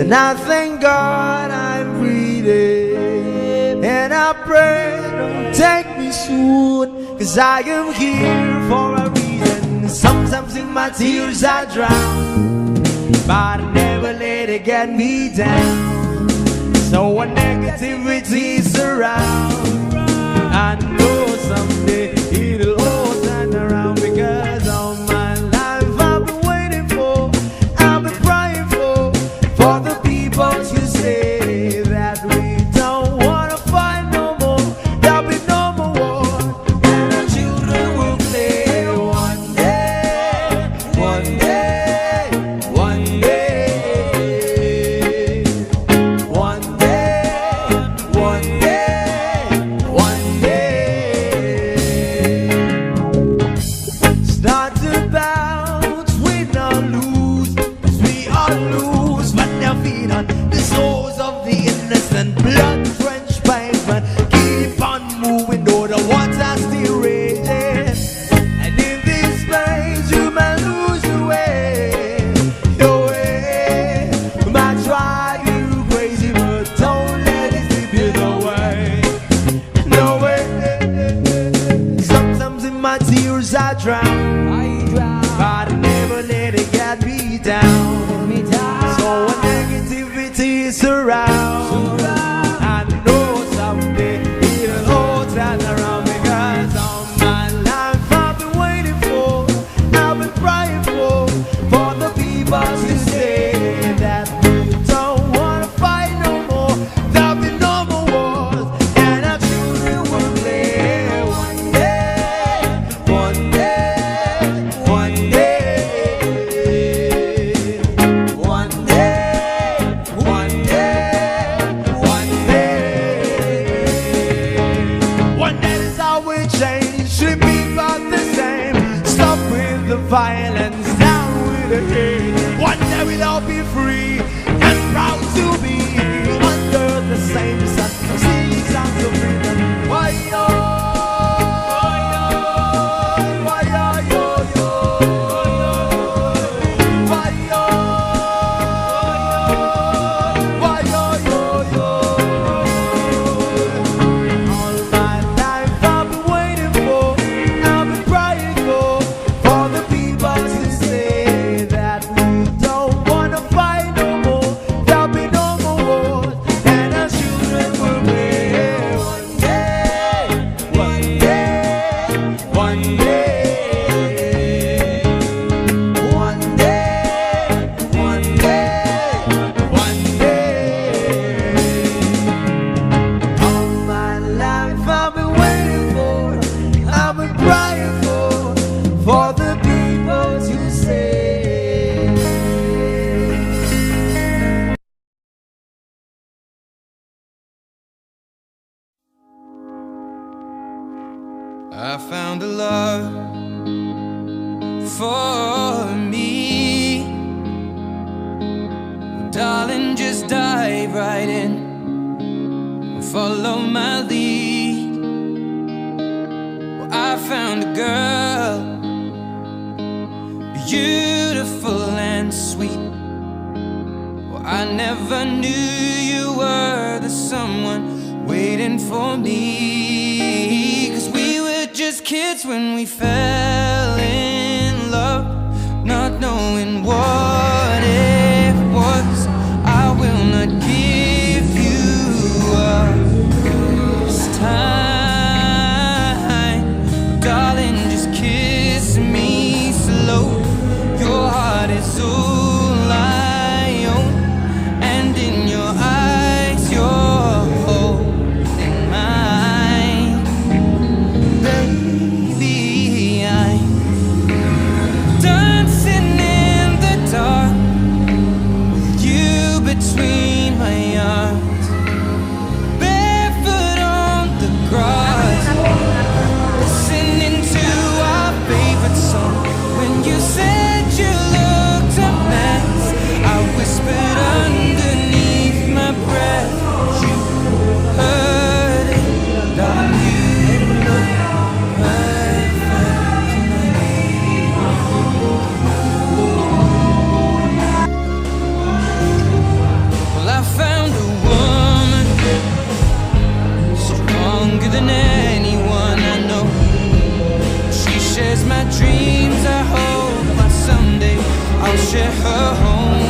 And I thank God I'm breathing, and I pray don't take me soon, 'cause I am here for a reason. Sometimes in my tears I drown, but I never let it get me down. So when negativity surrounds, I know someday it'll all turn around, because all my life I've been waiting for, I've been praying for the people to say that we don't wanna fight no more, there'll be no more war, and our children will play one day, one day, one day, one day, one day, one day. It's not about win or lose, 'cause we all lose, but they'll feed on the souls of the innocent, blood-drenched pavement. Keep on moving, though the water's still raging. And in this place, you may lose your way, your way. Might drive you crazy, but don't let it slip you away, no way. Sometimes in my tears I drown, but I never let it get me down. So when negativity surrounds, I know someday it'll all turn around, because all my life I've been waiting for, I've been praying for the people to say that we don't wanna fight no more, there'll be no more wars, and our children will play one day, one day, one day, one day, one day, one day. One day is how we change, should be about the same. Stop with the violence, down with the hate. One day we'll all be free and proud to be under the same sun, singing songs of freedom. Why yo, why yo, yo, yo, why yo, why yo, yo, yo. All my life I've been waiting for, I've been praying for the people to say that we don't wanna fight no more, there'll be no more wars, and our children will live one day, one day, one day, one day, one day, one day. All my life I've been waiting for, I've been crying for the people to say. I found a love for me. Darling, just dive right in and follow my lead. Well, I found a girl, beautiful and sweet. Well, I never knew you were the someone waiting for me, 'cause we were just kids when we fell in love, not knowing what it was. I will not give you up this time, darling, just kiss me slow. Your heart is all I own, and in your eyes you're holding mine. Baby, I'm dancing in the dark with you between my arms, barefoot on the grass, listening to our favorite song. When you said you looked a share her home.